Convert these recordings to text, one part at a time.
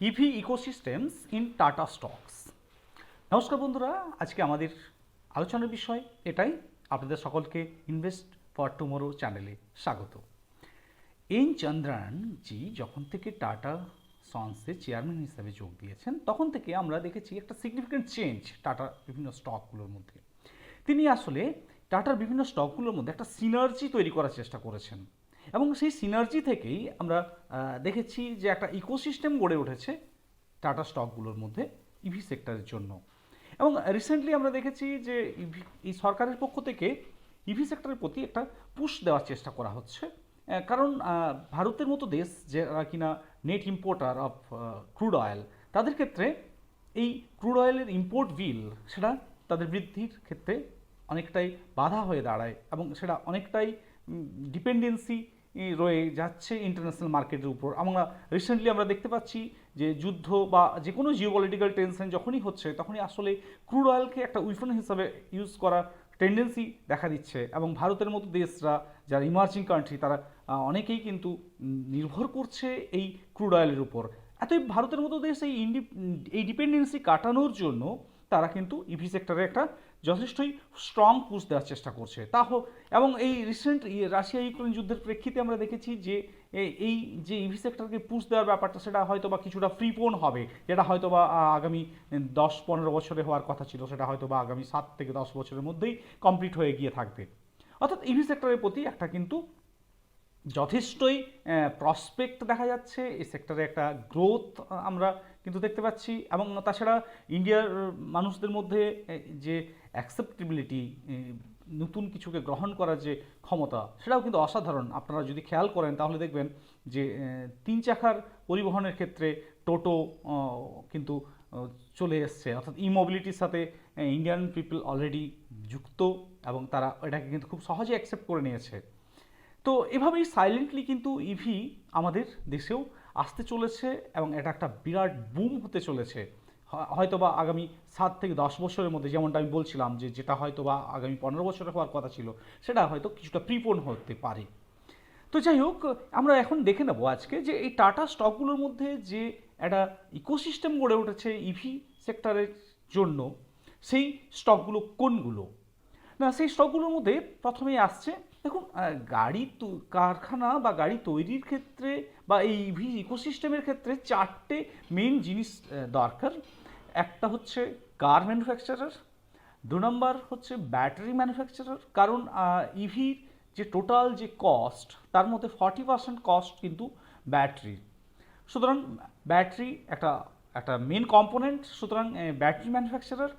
EV ecosystems in tata stocks. নমস্কার বন্ধুরা, আজকে আমাদের আলোচনার বিষয় এটাই। আপনাদের সকলকে ইনভেস্ট ফর টুমোরো চ্যানেলে স্বাগত। এন চন্দ্রান জি যখন থেকে টাটা সন্সের চেয়ারম্যান হিসেবে যোগ দিয়েছেন তখন থেকে আমরা দেখেছি একটা সিগনিফিক্যান্ট চেঞ্জ টাটার বিভিন্ন স্টকগুলোর মধ্যে। তিনি আসলে টাটার বিভিন্ন স্টকগুলোর মধ্যে একটা সিনার্জি তৈরি করার চেষ্টা করেছেন এবং সেই সিনার্জি থেকেই আমরা দেখেছি যে একটা ইকোসিস্টেম গড়ে উঠেছে টাটা স্টকগুলোর মধ্যে ইভি সেক্টরের জন্য। এবং রিসেন্টলি আমরা দেখেছি যে এই সরকারের পক্ষ থেকে ইভি সেক্টরের প্রতি একটা পুশ দেওয়ার চেষ্টা করা হচ্ছে, কারণ ভারতের মতো দেশ যারা কিনা net importer of crude oil, তাদের ক্ষেত্রে এই ক্রুড অয়েলের ইম্পোর্ট বিল সেটা তাদের বৃদ্ধির ক্ষেত্রে অনেকটাই বাধা হয়ে দাঁড়ায় এবং সেটা অনেকটাই ডিপেন্ডেন্সি রয়ে যাচ্ছে ইন্টারন্যাশনাল মার্কেটের উপর। আমরা রিসেন্টলি আমরা দেখতে পাচ্ছি যে যুদ্ধ বা যে কোনো জিওপলিটিক্যাল টেনশন যখনই হচ্ছে তখনই আসলে ক্রুড অয়েলকে একটা উইপন হিসাবে ইউজ করার টেন্ডেন্সি দেখা দিচ্ছে এবং ভারতের মতো দেশরা যারা ইমার্জিং কান্ট্রি তারা অনেকেই কিন্তু নির্ভর করছে এই ক্রুড অয়েলের উপর। এতই ভারতের মতো দেশ এই ডিপেন্ডেন্সি কাটানোর জন্য তারা কিন্তু ইভি সেক্টরে একটা যথেষ্টই স্ট্রং পুশ দেওয়ার চেষ্টা করছে। এবং এই রিসেন্ট রাশিয়া ইউক্রেন যুদ্ধের প্রেক্ষিতে আমরা দেখেছি যে এই যে ইভি সেক্টরকে পুশ দেওয়ার ব্যাপারটা সেটা হয়তো বা কিছুটা প্রিপোন হবে, যেটা হয়তো বা আগামী 10-15 বছরে হওয়ার কথা ছিল সেটা হয়তো বা আগামী 7 থেকে 10 বছরের মধ্যেই কমপ্লিট হয়ে গিয়ে থাকবে। অর্থাৎ ইভি সেক্টরের প্রতি একটা কিন্তু যথেষ্টই প্রসপেক্ট দেখা যাচ্ছে, এই সেক্টরে একটা গ্রোথ আমরা কিন্তু দেখতে পাচ্ছি। এবং তাছাড়া ইন্ডিয়ার মানুষদের মধ্যে যে অ্যাকসেপ্টেবিলিটি, নতুন কিছুকে গ্রহণ করার যে ক্ষমতা, সেটাও কিন্তু অসাধারণ। আপনারা যদি খেয়াল করেন তাহলে দেখবেন যে 3 চাকার পরিবহনের ক্ষেত্রে টোটো কিন্তু চলে এসছে, অর্থাৎ ই মোবিলিটির সাথে ইন্ডিয়ান পিপল অলরেডি যুক্ত এবং তারা এটাকে কিন্তু খুব সহজে অ্যাকসেপ্ট করে নিয়েছে। তো এভাবেই সাইলেন্টলি কিন্তু ইভি আমাদের দেশেও আসতে চলেছে এবং এটা একটা বিরাট বুম হতে চলেছে। হয়তো বা আগামী 7 থেকে 10 বছরের মধ্যে, যেমনটা আমি বলছিলাম যে যেটা হয়তো বা আগামী 15 বছরে হওয়ার কথা ছিল সেটা হয়তো কিছুটা প্রিপোন হতে পারে। তো যাই হোক, আমরা এখন দেখে নেব আজকে যে এই টাটা স্টকগুলোর মধ্যে যে একটা ইকোসিস্টেম গড়ে উঠেছে ইভি সেক্টরের জন্য, সেই স্টকগুলো কোনগুলো। না, সেই স্টকগুলোর মধ্যে প্রথমেই আসছে, দেখুন, কারখানা বা গাড়ি তৈরির ক্ষেত্রে বা এই ইভি ইকোসিস্টেমের ক্ষেত্রে 4টে মেন জিনিস দরকার। একটা হচ্ছে কার ম্যানুফ্যাকচারার, 2 নম্বর হচ্ছে ব্যাটারি ম্যানুফ্যাকচারার, কারণ ইভির যে টোটাল যে কস্ট তার মধ্যে 40% কস্ট কিন্তু ব্যাটারির। সুতরাং ব্যাটারি একটা একটা মেন কম্পোনেন্ট, সুতরাং ব্যাটারি ম্যানুফ্যাকচারার।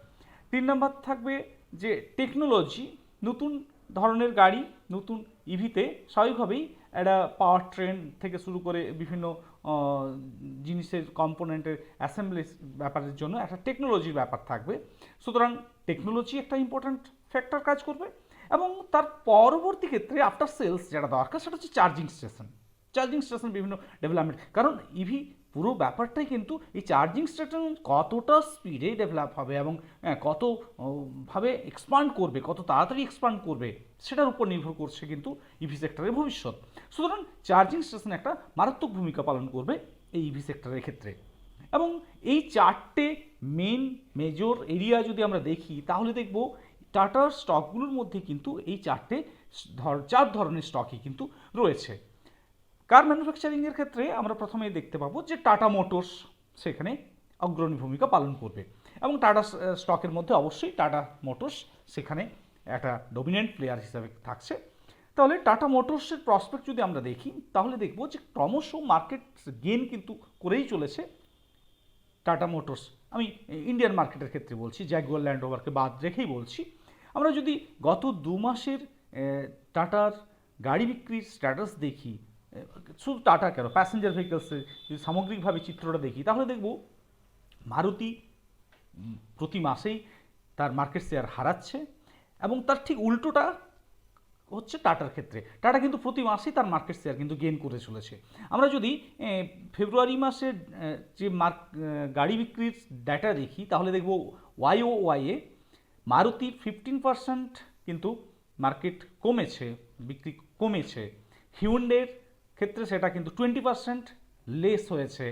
3 নম্বর থাকবে যে টেকনোলজি, নতুন ধরনের গাড়ি, নতুন ইভিতে স্বাভাবিকভাবেই একটা পাওয়ার ট্রেন থেকে শুরু করে বিভিন্ন জিনিসের কম্পোনেন্টের অ্যাসেম্বলি ব্যাপারের জন্য একটা টেকনোলজির ব্যাপার থাকবে। সুতরাং টেকনোলজি একটা ইম্পর্ট্যান্ট ফ্যাক্টর কাজ করবে। এবং তার পরবর্তী ক্ষেত্রে আফটার সেলস যেটা দরকার সেটা হচ্ছে চার্জিং স্টেশন বিভিন্ন ডেভেলপমেন্ট, কারণ ইভি পুরো ব্যাপারটাই কিন্তু এই চার্জিং স্টেশন কতটা স্পিডে ডেভেলপ হবে এবং কত ভাবে এক্সপান্ড করবে, কত তাড়াতাড়ি এক্সপান্ড করবে, সেটার উপর নির্ভর করছে কিন্তু ইভি সেক্টরের ভবিষ্যৎ। সুতরাং চার্জিং স্টেশন একটা মারাত্মক ভূমিকা পালন করবে এই ইভি সেক্টরের ক্ষেত্রে। এবং এই 4টে মেজর এরিয়া যদি আমরা দেখি তাহলে দেখব টাটার স্টকগুলোর মধ্যে কিন্তু এই 4 ধরনের স্টকই কিন্তু রয়েছে। কার ম্যানুফ্যাকচারিংয়ের ক্ষেত্রে আমরা প্রথমেই দেখতে পাবো যে টাটা মোটরস সেখানে অগ্রণী ভূমিকা পালন করবে এবং টাটা স্টকের মধ্যে অবশ্যই টাটা মোটরস সেখানে একটা ডমিনেন্ট প্লেয়ার হিসাবে থাকছে। তাহলে টাটা মোটরসের প্রসপেক্ট যদি আমরা দেখি তাহলে দেখব যে ক্রমশ মার্কেট গেইন কিন্তু করেই চলেছে টাটা মোটরস। আমি ইন্ডিয়ান মার্কেটের ক্ষেত্রে বলছি, জ্যাগুয়ার ল্যান্ড রোভারকে বাদ রেখেই বলছি। আমরা যদি গত 2 মাসের টাটার গাড়ি বিক্রির স্ট্যাটাস দেখি, শুধু টাটা কেন, প্যাসেঞ্জার ভেহিকলসের যদি সামগ্রিকভাবে চিত্রটা দেখি তাহলে দেখব মারুতি প্রতি মাসেই তার মার্কেট শেয়ার হারাচ্ছে এবং তার ঠিক উল্টোটা হচ্ছে টাটার ক্ষেত্রে। টাটা কিন্তু প্রতি মাসেই তার মার্কেট শেয়ার কিন্তু গেইন করে চলেছে। আমরা যদি ফেব্রুয়ারি মাসের যে গাড়ি বিক্রির ডাটা দেখি তাহলে দেখব ওয়াইয়ে মারুতির 15% কিন্তু মার্কেট কমেছে, বিক্রি কমেছে। হিউন্ডের ক্ষেত্রে সেটা কিন্তু 20% লেস হয়েছে।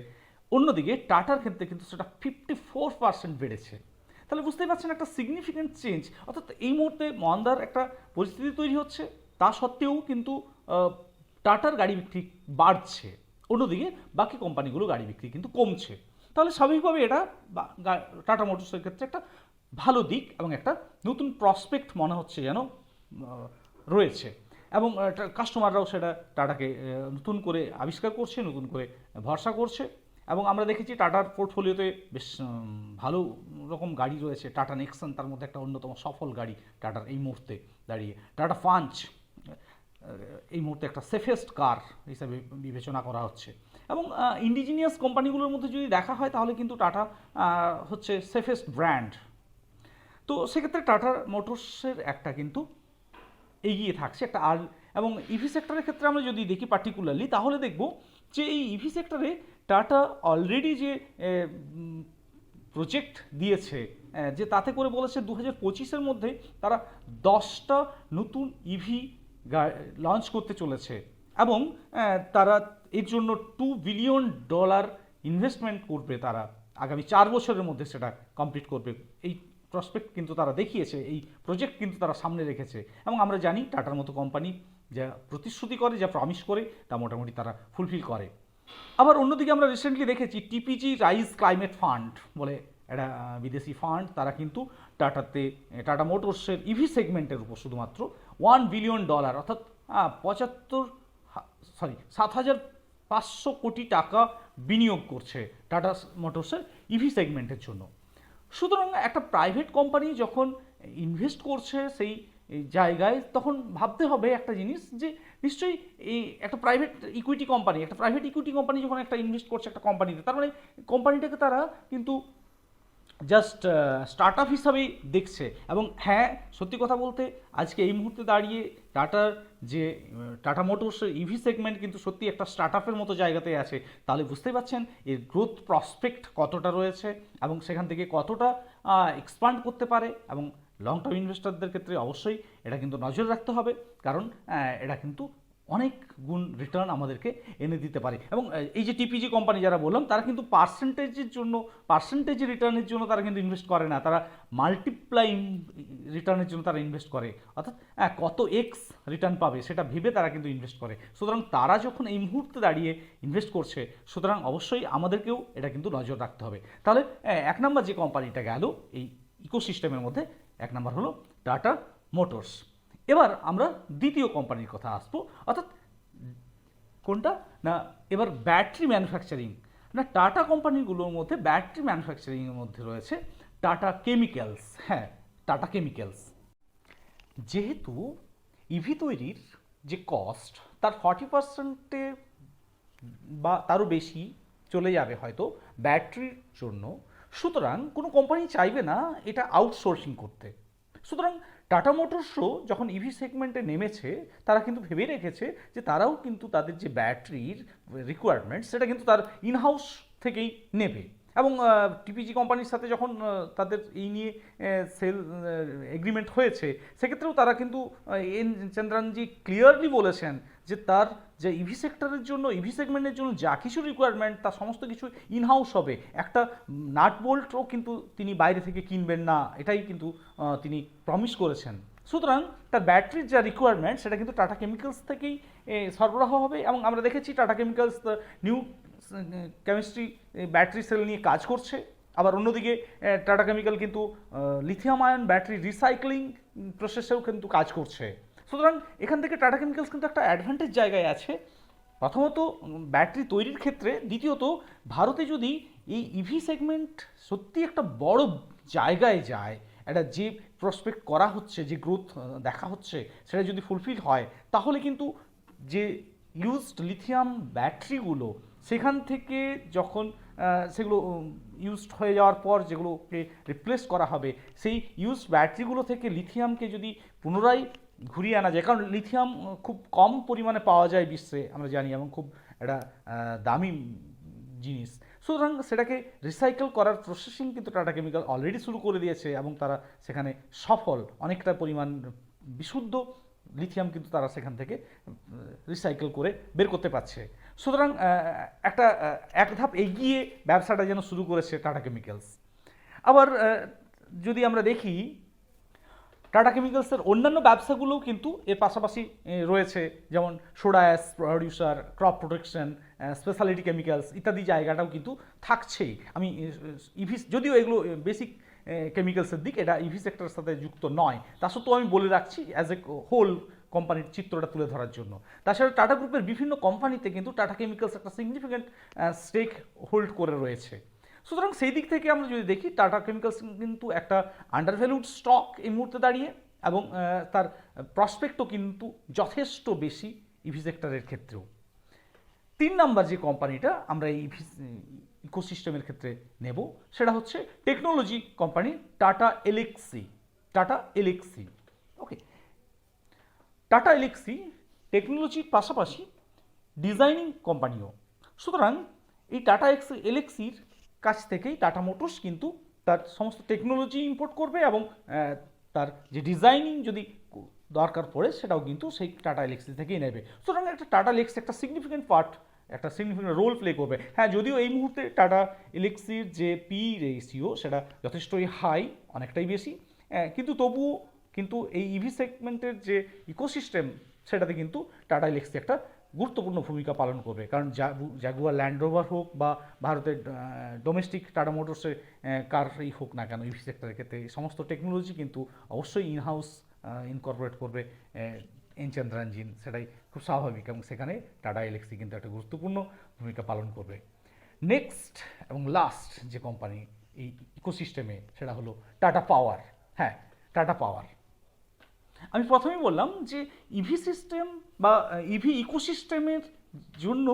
অন্যদিকে টাটার ক্ষেত্রে কিন্তু সেটা 54% বেড়েছে। তাহলে বুঝতেই পারছেন একটা সিগনিফিক্যান্ট চেঞ্জ, অর্থাৎ এই মুহূর্তে মন্দার একটা পরিস্থিতি তৈরি হচ্ছে, তা সত্ত্বেও কিন্তু টাটার গাড়ি বিক্রি বাড়ছে, অন্যদিকে বাকি কোম্পানিগুলো গাড়ি বিক্রি কিন্তু কমছে। তাহলে স্বাভাবিকভাবে এটা টাটা মোটরসের ক্ষেত্রে একটা ভালো দিক এবং একটা নতুন প্রসপেক্ট মনে হচ্ছে যেন রয়েছে, এবং কাস্টমাররাও সেটা টাটাকে নতুন করে আবিষ্কার করছে, নতুন করে ভরসা করছে। এবং আমরা দেখেছি টাটার পোর্টফোলিওতে বেশ ভালো রকম গাড়ি রয়েছে। টাটা নেক্সন তার মধ্যে একটা অন্যতম সফল গাড়ি টাটার এই মুহূর্তে দাঁড়িয়ে। টাটা পাঞ্চ এই মুহূর্তে একটা সেফেস্ট কার হিসাবে বিবেচনা করা হচ্ছে। এবং ইন্ডিজিনিয়াস কোম্পানিগুলোর মধ্যে যদি দেখা হয় তাহলে কিন্তু টাটা হচ্ছে সেফেস্ট ব্র্যান্ড। তো সেক্ষেত্রে টাটা মোটরসের একটা কিন্তু এগিয়ে থাকছে একটা। আর এবং ইভি সেক্টরের ক্ষেত্রে আমরা যদি দেখি পার্টিকুলারলি, তাহলে দেখব যে এই ইভি সেক্টরে টাটা অলরেডি যে প্রজেক্ট দিয়েছে, যে তাতে করে বলেছে 2025-এর মধ্যে তারা 10টা নতুন ইভি লঞ্চ করতে চলেছে, এবং তারা এর জন্য $2 বিলিয়ন ইনভেস্টমেন্ট করবে। তারা আগামী 4 বছরের মধ্যে সেটা কমপ্লিট করবে। এই প্রসপেক্ট কিন্তু তারা দেখিয়েছে, এই প্রজেক্ট কিন্তু তারা সামনে রেখেছে। এবং আমরা জানি টাটার মতো কোম্পানি যা প্রতিশ্রুতি করে, যা প্রমিস করে, তা মোটামুটি তারা ফুলফিল করে। আবার অন্যদিকে আমরা রিসেন্টলি দেখেছি টিপিজি রাইজ ক্লাইমেট ফান্ড বলে একটা বিদেশি ফান্ড, তারা কিন্তু টাটা মোটরসের ইভি সেগমেন্টের উপর শুধুমাত্র $1 বিলিয়ন অর্থাৎ 7,500 কোটি টাকা বিনিয়োগ করছে টাটা মোটরসের ইভি সেগমেন্টের জন্য। সুতরাং একটা প্রাইভেট কোম্পানি যখন ইনভেস্ট করছে সেই জায়গায়, তখন ভাবতে হবে একটা জিনিস, যে নিশ্চয়ই এই একটা প্রাইভেট ইকুইটি কোম্পানি যখন একটা ইনভেস্ট করছে একটা কোম্পানিতে, তার মানে কোম্পানিটাকে তারা কিন্তু জাস্ট স্টার্ট আপ হিসাবেই দেখছে। এবং হ্যাঁ, সত্যি কথা বলতে আজকে এই মুহূর্তে দাঁড়িয়ে টাটা মোটরসের ইভি সেগমেন্ট কিন্তু সত্যি একটা স্টার্ট আপের মতো জায়গাতে আছে। তাহলে বুঝতেই পারছেন এর গ্রোথ প্রসপেক্ট কতটা রয়েছে এবং সেখান থেকে কতটা এক্সপান্ড করতে পারে। এবং লং টার্ম ইনভেস্টরদের ক্ষেত্রে অবশ্যই এটা কিন্তু নজর রাখতে হবে, কারণ এটা কিন্তু অনেক গুণ রিটার্ন আমাদেরকে এনে দিতে পারে। এবং এই যে টিপিজি কোম্পানি যারা বললাম, তারা কিন্তু পার্সেন্টেজ রিটার্নের জন্য তারা কিন্তু ইনভেস্ট করে না, তারা মাল্টিপ্লাই রিটার্নের জন্য তারা ইনভেস্ট করে, অর্থাৎ কত এক্স রিটার্ন পাবে সেটা ভেবে তারা কিন্তু ইনভেস্ট করে। সুতরাং তারা যখন এই মুহূর্তে দাঁড়িয়ে ইনভেস্ট করছে, সুতরাং অবশ্যই আমাদেরকেও এটা কিন্তু নজর রাখতে হবে। তাহলে 1 নম্বর যে কোম্পানিটা গেল এই ইকোসিস্টেমের মধ্যে, 1 নম্বর হলো টাটা মোটরস। এবার আমরা দ্বিতীয় কোম্পানির কথা আসবো, অর্থাৎ কোনটা না, এবার ব্যাটারি ম্যানুফ্যাকচারিং। না, টাটা কোম্পানিগুলোর মধ্যে ব্যাটারি ম্যানুফ্যাকচারিংয়ের মধ্যে রয়েছে টাটা কেমিক্যালস। হ্যাঁ, টাটা কেমিক্যালস। যেহেতু ইভি তৈরির যে কস্ট তার 40% বা তারও বেশি চলে যাবে হয়তো ব্যাটারির জন্য, সুতরাং কোনো কোম্পানি চাইবে না এটা আউটসোর্সিং করতে। সুতরাং টাটা মোটরসও যখন ইভি সেগমেন্টে নেমেছে, তারা কিন্তু ভেবে রেখেছে যে তারাও কিন্তু তাদের যে ব্যাটারির রিকোয়ারমেন্ট সেটা কিন্তু তার ইনহাউস থেকেই নেবে। এবং টিপিজি কোম্পানির সাথে যখন তাদের এই নিয়ে সেল এগ্রিমেন্ট হয়েছে, সেক্ষেত্রেও তারা কিন্তু এন চন্দ্রানজি ক্লিয়ারলি বলেছেন যে তার যে ইভি সেক্টরের জন্য, ইভি সেগমেন্টের জন্য যা কিছু রিকোয়ারমেন্ট তার সমস্ত কিছু ইনহাউস হবে। একটা নাট বোল্টও কিন্তু তিনি বাইরে থেকে কিনবেন না, এটাই কিন্তু তিনি প্রমিস করেছেন। সুতরাং তার ব্যাটারির যা রিকোয়ারমেন্ট সেটা কিন্তু টাটা কেমিক্যালস থেকেই সরবরাহ হবে। এবং আমরা দেখেছি tata chemicals new chemistry battery sell নিয়ে কাজ করছে। আবার অন্যদিকে টাটা কেমিক্যাল কিন্তু লিথিয়াম আয়ন ব্যাটারি রিসাইক্লিং প্রসেসেও কিন্তু কাজ করছে। সুতরাং এখান থেকে টাটা কেমিক্যালস কিন্তু একটা অ্যাডভান্টেজ জায়গায় আছে, প্রথমত ব্যাটারি তৈরির ক্ষেত্রে, দ্বিতীয়ত ভারতে যদি এই ইভি সেগমেন্ট সত্যি একটা বড় জায়গায় যায়, একটা যে প্রসপেক্ট করা হচ্ছে, যে গ্রোথ দেখা হচ্ছে, সেটা যদি ফুলফিল হয়, তাহলে কিন্তু যে ইউজড লিথিয়াম ব্যাটারিগুলো সেখান থেকে যখন সেগুলো ইউজড হয়ে যাওয়ার পর যেগুলোকে রিপ্লেস করা হবে, সেই ইউজড ব্যাটারিগুলো থেকে লিথিয়ামকে যদি পুনরায় ঘুরিয়ে আনা যায়, কারণ লিথিয়াম খুব কম পরিমাণে পাওয়া যায় বিশ্বে আমরা জানি, এবং খুব একটা দামি জিনিস। সুতরাং সেটাকে রিসাইকেল করার প্রসেসিং কিন্তু টাটা কেমিক্যাল অলরেডি শুরু করে দিয়েছে, এবং তারা সেখানে সফল, অনেকটা পরিমাণ বিশুদ্ধ লিথিয়াম কিন্তু তারা সেখান থেকে রিসাইকেল করে বের করতে পারছে। সুতরাং এক ধাপ এগিয়ে ব্যবসাটা যেন শুরু করেছে টাটা কেমিক্যালস। আবার যদি আমরা দেখি টাটা কেমিক্যালসের অন্যান্য ব্যবসাগুলোও কিন্তু এর পাশাপাশি রয়েছে, যেমন soda ash producer, crop protection, speciality chemicals ইত্যাদি জায়গাটাও কিন্তু থাকছেই। আমি ইভি, যদিও এগুলো বেসিক কেমিক্যালসের দিক, এটা ইভি সেক্টরের সাথে যুক্ত নয়, তা সত্ত্বেও আমি বলে রাখছি অ্যাজ এ হোল কোম্পানির চিত্রটা তুলে ধরার জন্য। তাছাড়া টাটা গ্রুপের বিভিন্ন কোম্পানিতে কিন্তু টাটা কেমিক্যালস একটা সিগনিফিক্যান্ট স্টেক হোল্ড করে রয়েছে। সুতরাং সেই দিক থেকে আমরা যদি দেখি, টাটা কেমিক্যালস কিন্তু একটা আন্ডারভ্যালুড স্টক এই মুহূর্তে দাঁড়িয়ে, এবং তার প্রসপেক্টও কিন্তু যথেষ্ট বেশি ইভি সেক্টরের ক্ষেত্রেও। 3 নাম্বার যে কোম্পানিটা আমরা এই ইভি ইকোসিস্টেমের ক্ষেত্রে নেব, সেটা হচ্ছে technology company tata Elxsi. Tata এলএক্সি, ওকে। টাটা এলএক্সি টেকনোলজির পাশাপাশি ডিজাইনিং কোম্পানিও। সুতরাং এই টাটা এলএক্সির কাছ থেকেই টাটা মোটরস কিন্তু তার সমস্ত টেকনোলজি ইম্পোর্ট করবে, এবং তার যে ডিজাইনিং যদি দরকার পড়ে সেটাও কিন্তু সেই টাটা এলএক্সি থেকেই নেবে। সুতরাং একটা টাটা এলএক্সি একটা সিগনিফিক্যান্ট পার্ট, একটা সিগনিফিক্যান্ট রোল প্লে করবে। হ্যাঁ, যদিও এই মুহূর্তে টাটা এলএক্সির যে পি রেশিও সেটা যথেষ্টই হাই, অনেকটাই বেশি, কিন্তু তবুও কিন্তু এই ইভি সেগমেন্টের যে ইকোসিস্টেম সেটাতে কিন্তু টাটা এলএক্সি একটা গুরুত্বপূর্ণ ভূমিকা পালন করবে। কারণ জাগুয়ার ল্যান্ড রোভার হোক বা ভারতের ডোমেস্টিক টাটা মোটরসের কারই হোক না কেন, ইভি সেক্টরের ক্ষেত্রে সমস্ত টেকনোলজি কিন্তু অবশ্যই ইনহাউস ইনকর্পোরেট করবে এন চন্দ্রাঞ্জিন, সেটাই খুব স্বাভাবিক, এবং সেখানে টাটা এলএক্সি কিন্তু একটা গুরুত্বপূর্ণ ভূমিকা পালন করবে। নেক্সট এবং লাস্ট যে কোম্পানি এই ইকোসিস্টেমে, সেটা হলো টাটা পাওয়ার। হ্যাঁ, টাটা পাওয়ার। আমি প্রথমেই বললাম যে ইভি সিস্টেম বা ইভি ইকোসিস্টেমের জন্য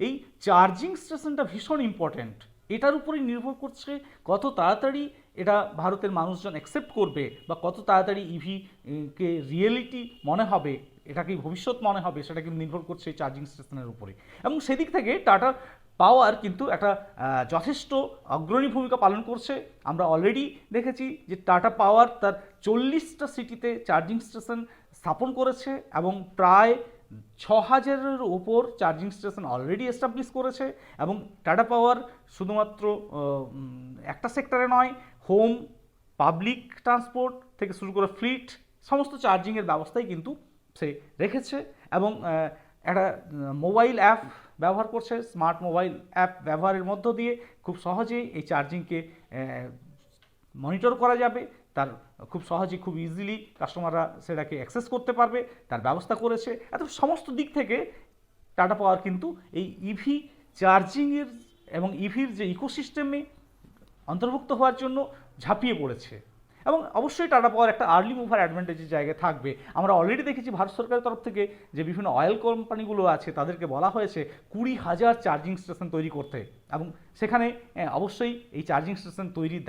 এই চার্জিং স্টেশনটা ভীষণ ইম্পর্ট্যান্ট। এটার উপরেই নির্ভর করছে কত তাড়াতাড়ি এটা ভারতের মানুষজন অ্যাকসেপ্ট করবে, বা কত তাড়াতাড়ি ইভি কে রিয়েলিটি মনে হবে, এটাকে ভবিষ্যৎ মনে হবে, সেটা কিন্তু নির্ভর করছে এই চার্জিং স্টেশনের উপরে। এবং সেদিক থেকে টাটা পাওয়ার কিন্তু একটা যথেষ্ট অগ্রণী ভূমিকা পালন করছে। আমরা অলরেডি দেখেছি যে টাটা পাওয়ার তার 40টা সিটিতে চার্জিং স্টেশন স্থাপন করেছে, এবং প্রায় 6000-এর ওপর চার্জিং স্টেশন অলরেডি এস্টাবলিশ করেছে। এবং টাটা পাওয়ার শুধুমাত্র একটা সেক্টরে নয়, হোম, পাবলিক ট্রান্সপোর্ট থেকে শুরু করে ফ্লিট, সমস্ত চার্জিংয়ের ব্যবস্থাই কিন্তু সে রেখেছে। এবং একটা মোবাইল অ্যাপ ব্যবহার করছে, স্মার্ট মোবাইল অ্যাপ ব্যবহারের মধ্য দিয়ে খুব সহজেই এই চার্জিংকে মনিটর করা যাবে। তার খুব সহজেই, খুব ইজিলি কাস্টমাররা সেটাকে অ্যাক্সেস করতে পারবে, তার ব্যবস্থা করেছে। এত সমস্ত দিক থেকে টাটা পাওয়ার কিন্তু এই ইভি চার্জিংয়ের এবং ইভির যে ইকোসিস্টেমে অন্তর্ভুক্ত হওয়ার জন্য ঝাঁপিয়ে পড়েছে। এবং অবশ্যই টাটা পাওয়ার একটা আর্লি মুভার অ্যাডভান্টেজের জায়গায় থাকবে। আমরা অলরেডি দেখেছি ভারত সরকারের তরফ থেকে যে বিভিন্ন অয়েল কোম্পানিগুলো আছে তাদেরকে বলা হয়েছে 20,000 চার্জিং স্টেশন তৈরি করতে, এবং সেখানে অবশ্যই এই চার্জিং স্টেশন তৈরির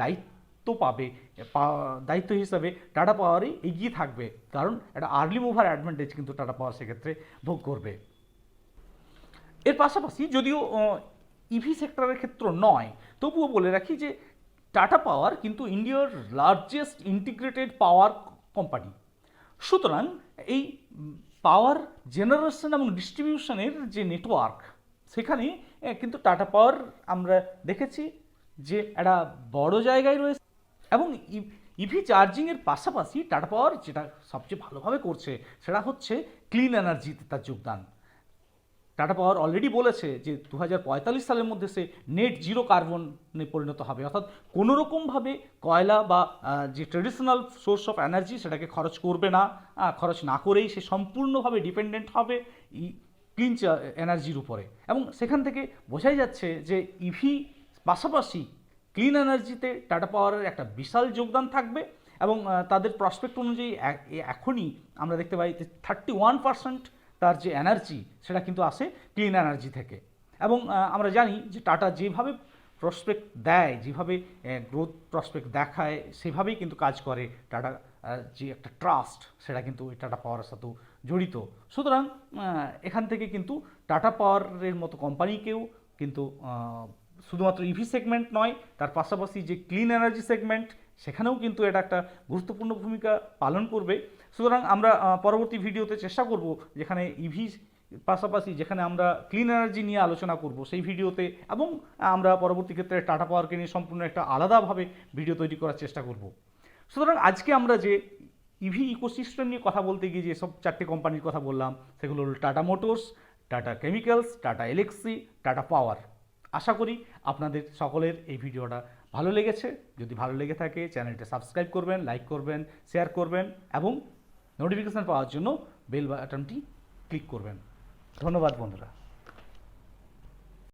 দায়িত্ব হিসাবে টাটা পাওয়ারই এগিয়ে থাকবে, কারণ একটা আর্লি মুভার অ্যাডভান্টেজ কিন্তু টাটা পাওয়ার সেক্ষেত্রে ভোগ করবে। এর পাশাপাশি যদিও ইভি সেক্টরের ক্ষেত্র নয়, তবুও বলে রাখি যে টাটা পাওয়ার কিন্তু ইন্ডিয়ার লার্জেস্ট ইন্টিগ্রেটেড পাওয়ার কোম্পানি। সুতরাং এই পাওয়ার জেনারেশন এবং ডিস্ট্রিবিউশনের যে নেটওয়ার্ক, সেখানে কিন্তু টাটা পাওয়ার আমরা দেখেছি যে একটা বড় জায়গায় রয়েছে। এবং ইভি চার্জিংয়ের পাশাপাশি টাটা পাওয়ার যেটা সবচেয়ে ভালোভাবে করছে সেটা হচ্ছে ক্লিন এনার্জিতে তার যোগদান। টাটা পাওয়ার অলরেডি বলেছে যে 2045 সালের মধ্যে সে নেট জিরো কার্বনে পরিণত হবে, অর্থাৎ কোনোরকমভাবে কয়লা বা যে ট্রেডিশনাল সোর্স অফ এনার্জি সেটাকে খরচ করবে না, খরচ না করেই সে সম্পূর্ণভাবে ডিপেন্ডেন্ট হবে ক্লিন এনার্জির উপরে। এবং সেখান থেকে বোঝাই যাচ্ছে যে ইভি পাশাপাশি ক্লিন এনার্জিতে টাটা পাওয়ারের একটা বিশাল যোগদান থাকবে। এবং তাদের প্রসপেক্ট অনুযায়ী এখনই আমরা দেখতে পাই যে 31% তার যে এনার্জি সেটা কিন্তু আসে ক্লিন এনার্জি থেকে। এবং আমরা জানি যে টাটা যেভাবে প্রসপেক্ট দেয়, যেভাবে গ্রোথ প্রসপেক্ট দেখায়, সেভাবেই কিন্তু কাজ করে। টাটা যে একটা ট্রাস্ট সেটা কিন্তু ওই টাটা পাওয়ারের সাথেও জড়িত। সুতরাং এখান থেকে কিন্তু টাটা পাওয়ারের মতো কোম্পানিকেও কিন্তু শুধুমাত্র ইভি সেগমেন্ট নয়, তার পাশাপাশি যে ক্লিন এনার্জি সেগমেন্ট সেখানেও কিন্তু এটা একটা গুরুত্বপূর্ণ ভূমিকা পালন করবে। সুতরাং আমরা পরবর্তী ভিডিওতে চেষ্টা করব যেখানে ইভি পাশাপাশি যেখানে আমরা ক্লিন এনার্জি নিয়ে আলোচনা করব সেই ভিডিওতে, এবং আমরা পরবর্তী ক্ষেত্রে টাটা পাওয়ারকে নিয়ে সম্পূর্ণ একটা আলাদাভাবে ভিডিও তৈরি করার চেষ্টা করব। সুতরাং আজকে আমরা যে ইভি ইকোসিস্টেম নিয়ে কথা বলতে গিয়ে যেসব 4টে কোম্পানির কথা বললাম সেগুলো হল Tata motors, Tata chemicals, Tata Elxsi, Tata power. আশা করি আপনাদের সকলের এই ভিডিওটা ভালো লেগেছে। যদি ভালো লেগে থাকে চ্যানেলটা সাবস্ক্রাইব করবেন, লাইক করবেন, শেয়ার করবেন এবং নোটিফিকেশান পাওয়ার জন্য বেল বাটনটি ক্লিক করবেন। ধন্যবাদ বন্ধুরা।